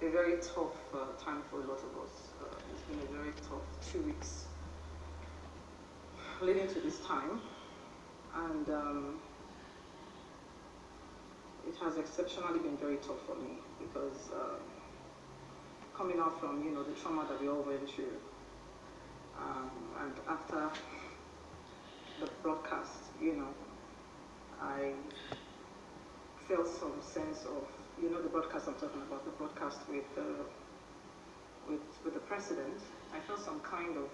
a very tough time for a lot of us. It's been a very tough 2 weeks leading to this time, and it has exceptionally been very tough for me because coming out from the trauma that we all went through, and after the broadcast, I felt some sense of the broadcast I'm talking about, the broadcast with the president. I felt some kind of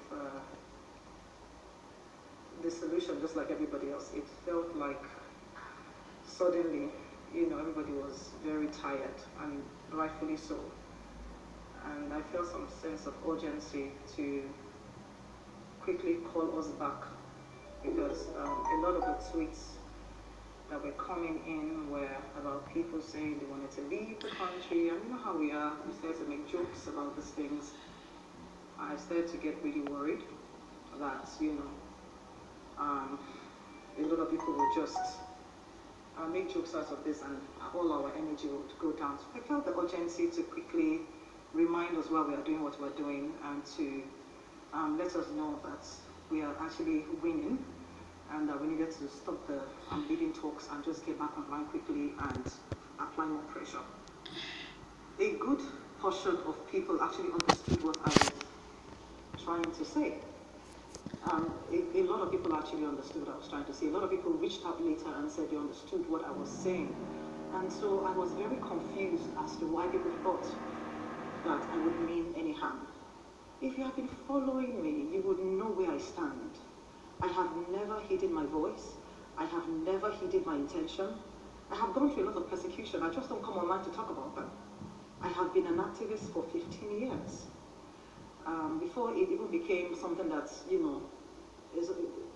dissolution, just like everybody else. It felt like suddenly, everybody was very tired, and rightfully so. And I felt some sense of urgency to quickly call us back, because a lot of the tweets that were coming in were about people saying they wanted to leave the country, and you know how we are, we started to make jokes about these things. I started to get really worried that, a lot of people would just make jokes out of this and all our energy would go down. So I felt the urgency to quickly remind us why we are doing what we're doing, and to let us know that we are actually winning, and that we needed to stop the leading talks and just get back online quickly and apply more pressure. A good portion of people actually understood what I was trying to say. A lot of people actually understood what I was trying to say. A lot of people reached out later and said they understood what I was saying. And so I was very confused as to why people thought that I would mean any harm. If you have been following me, you would know where I stand. I have never hidden my voice. I have never hidden my intention. I have gone through a lot of persecution. I just don't come online to talk about them. I have been an activist for 15 years. Before it even became something that, is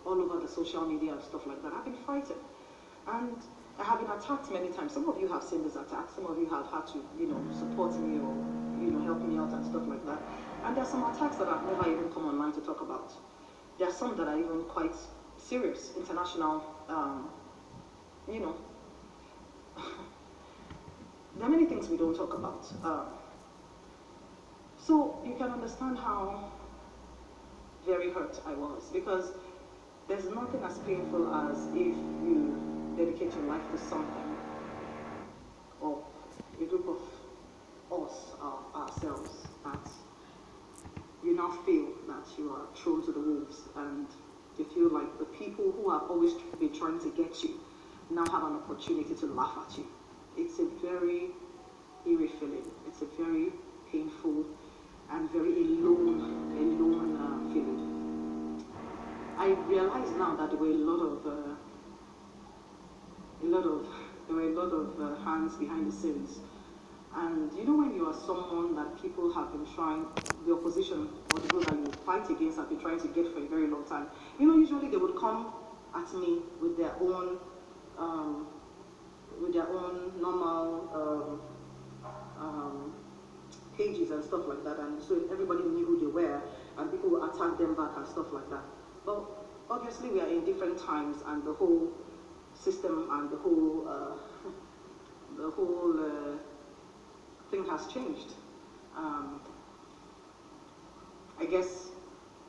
all over the social media and stuff like that, I've been fighting. And I have been attacked many times. Some of you have seen this attack. Some of you have had to, support me or, help me out and stuff like that. And there are some attacks that I've never even come online to talk about. There are some that are even quite serious, international, there are many things we don't talk about. So you can understand how very hurt I was, because there's nothing as painful as if you dedicate your life to something, or a group of us, ourselves, that you now feel that you are thrown to the wolves, and you feel like the people who have always been trying to get you now have an opportunity to laugh at you. It's a very eerie feeling. It's a very painful and very alone feeling. I realize now that there were a lot of hands behind the scenes. And when you are someone that people have been trying, the opposition or the people that you fight against have been trying to get for a very long time, usually they would come at me with their own normal pages and stuff like that, and so everybody knew who they were, and people would attack them back and stuff like that. But obviously we are in different times, and the whole system and the whole thing has changed. I guess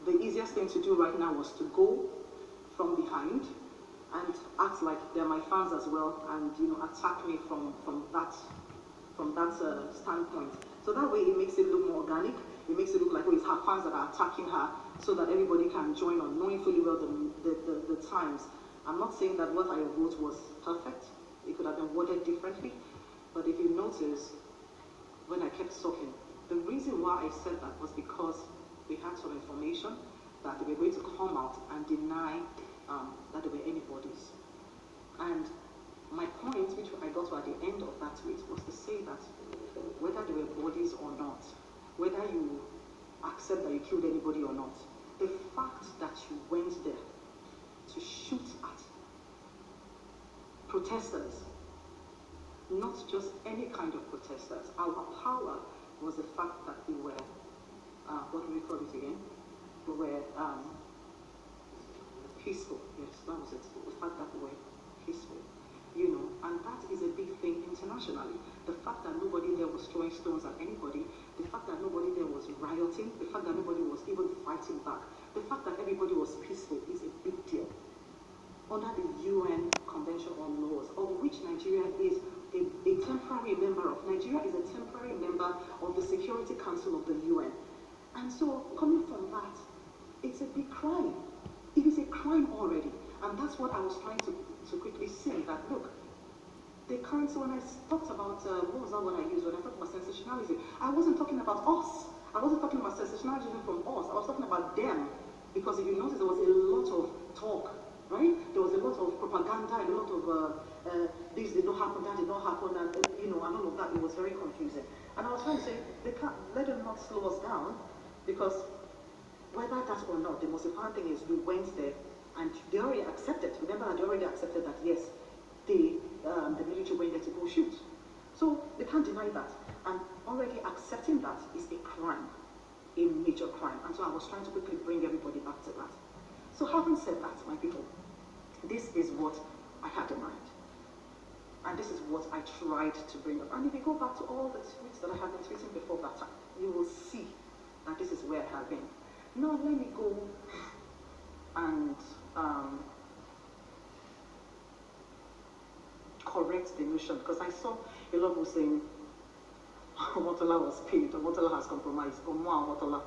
the easiest thing to do right now was to go from behind and act like they're my fans as well, and attack me from that standpoint. So that way it makes it look more organic. It makes it look like it's her fans that are attacking her, so that everybody can join on, knowing fully well the times. I'm not saying that what I wrote was perfect. It could have been worded differently. But if you notice, when I kept talking, the reason why I said that was because we had some information that they were going to come out and deny that there were any bodies. And my point, which I got to at the end of that tweet, was to say that whether there were bodies or not, whether you accept that you killed anybody or not, the fact that you went there to shoot at protesters, not just any kind of protesters. Our power was the fact that we were, what do we call it again? We were peaceful. Yes, that was it. The fact that we were peaceful. And that is a big thing internationally. The fact that nobody there was was throwing stones at anybody, the fact that nobody there was rioting, the fact that nobody was even fighting back, the fact that everybody was peaceful is a big deal. Under the UN Convention on Laws, of which Nigeria is a temporary member of. Nigeria is a temporary member of the Security Council of the UN. And so, coming from that, it's a big crime. It is a crime already. And that's what I was trying to quickly say, that look, the current, so when I talked about, what was that one I used, when I talked about sensationalism, I wasn't talking about us. I wasn't talking about sensationalism from us. I was talking about them. Because if you notice, there was a lot of talk, right? There was a lot of propaganda, and a lot of this did not happen, that did not happen, and and all of that. It was very confusing. And I was trying to say, they can't let them not slow us down, because whether that or not, the most important thing is we went there, and they already accepted. Remember, they already accepted that yes, the military went there to go shoot. So they can't deny that, and already accepting that is a crime, a major crime. And so I was trying to quickly bring everybody back to that. So having said that, my people, this is what I had in mind. And this is what I tried to bring up. And if you go back to all the tweets that I have been tweeting before that time, you will see that this is where I have been. Now let me go and correct the notion, because I saw a lot of people saying omotola was paid, omotola has compromised, or more omotola.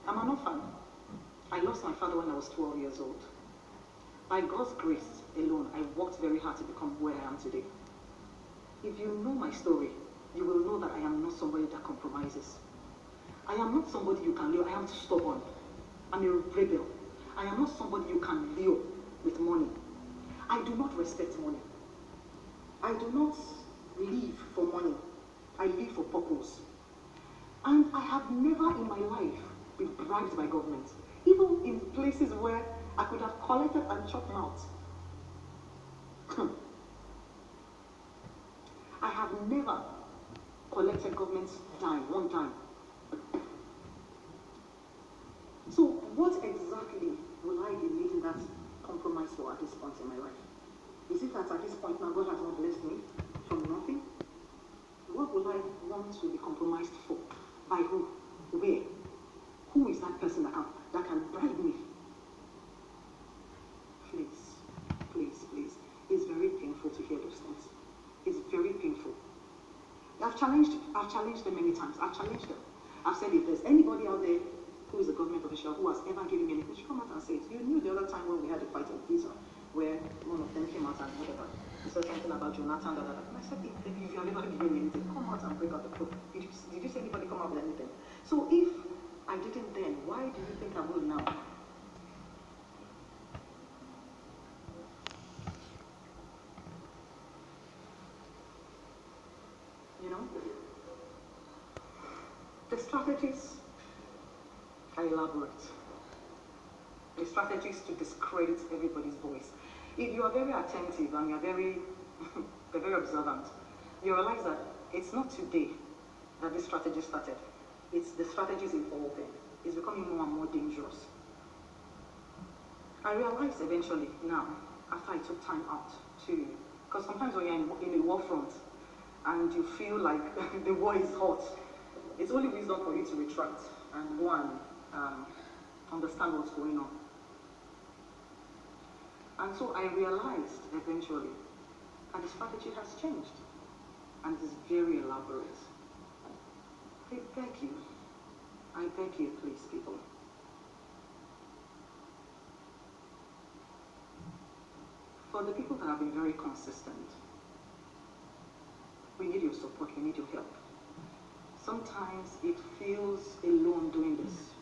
I'm an orphan. I lost my father when I was 12 years old. By God's grace alone, I worked very hard to become where I am today. If you know my story, you will know that I am not somebody that compromises. I am not somebody you can lure. I am stubborn. I'm a rebel. I am not somebody you can lure with money. I do not respect money. I do not live for money. I live for purpose. And I have never in my life been bribed by government. Even in places where I could have collected and chopped out. I have never collected government's dime, one dime. So what exactly will I be making that compromise for at this point in my life? Is it that at this point now God has not blessed me from nothing? What will I want to be compromised for? By who? Where? Who is that person that can bribe me? Please, please, please. It's very painful to hear those things. It's very painful. I've challenged them many times. I've challenged them. I've said if there's anybody out there who is a government official who has ever given me anything, should come out and say it. You knew the other time when we had a fight in Visa, where one of them came out and whatever. He said something about Jonathan, and I said, if you have ever given me anything, come out and break out the proof. Did you see anybody come out with anything? So if I didn't then, why do you think I will now? You know? The strategies are elaborate. The strategies to discredit everybody's voice. If you are very attentive and you're very, very observant, you realize that it's not today that this strategy started. It's the strategies evolving. It's becoming more and more dangerous. I realized eventually now, after I took time out to, because sometimes when you're in a war front and you feel like the war is hot, it's only wisdom for you to retract and go and understand what's going on. And so I realized eventually that the strategy has changed and it is very elaborate. I beg you, please, people. For the people that have been very consistent, we need your support, we need your help. Sometimes it feels alone doing this.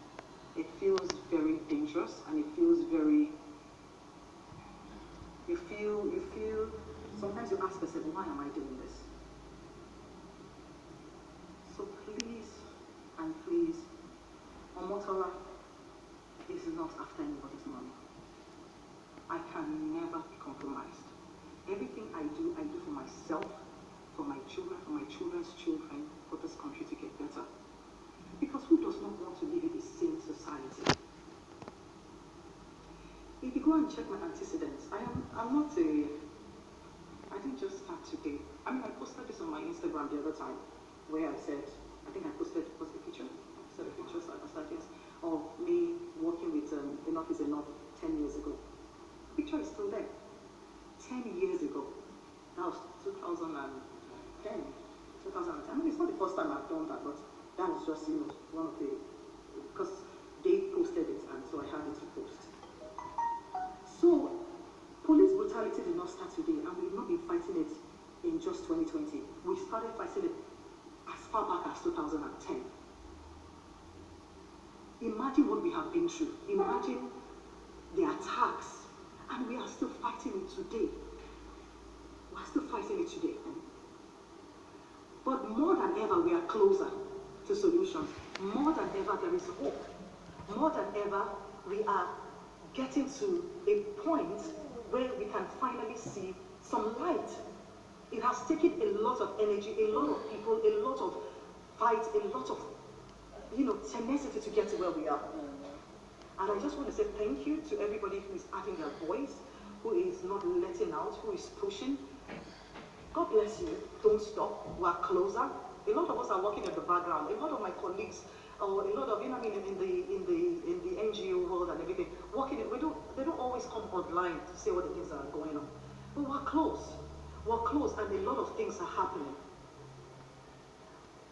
It feels very dangerous and it feels very, you feel, sometimes you ask yourself, why am I doing this? So please, and please, omotola is not after anybody's money. I can never be compromised. Everything I do for myself, for my children, for my children's children, for this country to get better. Because who does not want to live in a sane society? If you go and check my antecedents, I didn't just start today. Instagram the other time where I said, I think I posted, was the picture? I posted a picture, so I said, yes, of me working with Enough is Enough 10 years ago. The picture is still there. 10 years ago. That was 2010. 2010. I mean, it's not the first time I've done that, but that was just, one of the, because they posted it, and so I had it to post. So, police brutality did not start today, and we've not been fighting it in just 2020. We started fighting it as far back as 2010. Imagine what we have been through. Imagine the attacks, and we are still fighting it today. We are still fighting it today. But more than ever, we are closer to solutions. More than ever, there is hope. More than ever, we are getting to a point where we can finally see some light. It has taken a lot of energy, a lot of people, a lot of fight, a lot of, tenacity to get to where we are. And I just want to say thank you to everybody who is adding their voice, who is not letting out, who is pushing. God bless you. Don't stop. We're closer. A lot of us are working in the background. A lot of my colleagues, or a lot of, in the NGO world and everything, they don't always come online to say what the things that are going on. But we're close. We're close, and a lot of things are happening.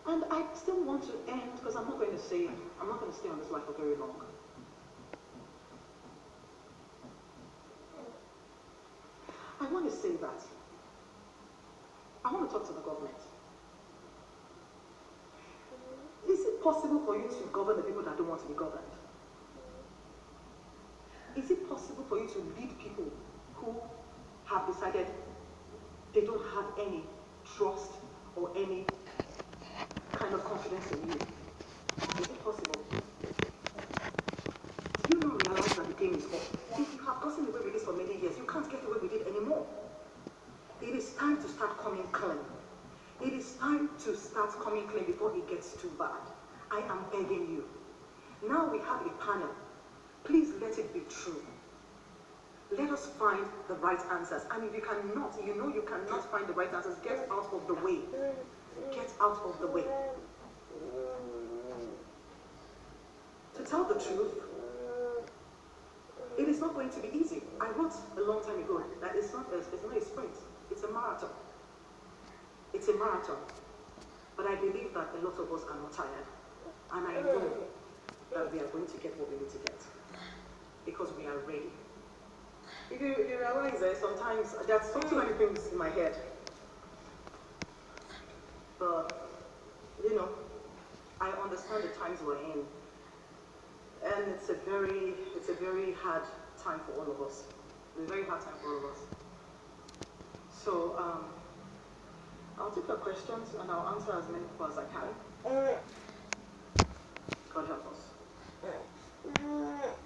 And I still want to end, because I'm not going to stay on this life for very long. I want to say that I want to talk to the government. Is it possible for you to govern the people that don't want to be governed? Is it possible for you to lead people who have decided they don't have any trust or any kind of confidence in you? Is it possible? Do you not realize that the game is up? If you have gotten away with this for many years, you can't get away with it anymore. It is time to start coming clean. It is time to start coming clean before it gets too bad. I am begging you. Now we have a panel. Please let it be true. Let us find the right answers. And if you cannot, you cannot find the right answers, get out of the way. Get out of the way. To tell the truth, it is not going to be easy. I wrote a long time ago that it's not a sprint. It's a marathon. It's a marathon. But I believe that a lot of us are not tired. And I know that we are going to get what we need to get. Because we are ready. If you realize that sometimes there's so many things in my head. But, I understand the times we're in. And it's a very hard time for all of us. It's a very hard time for all of us. So, I'll take your questions and I'll answer as many people as I can.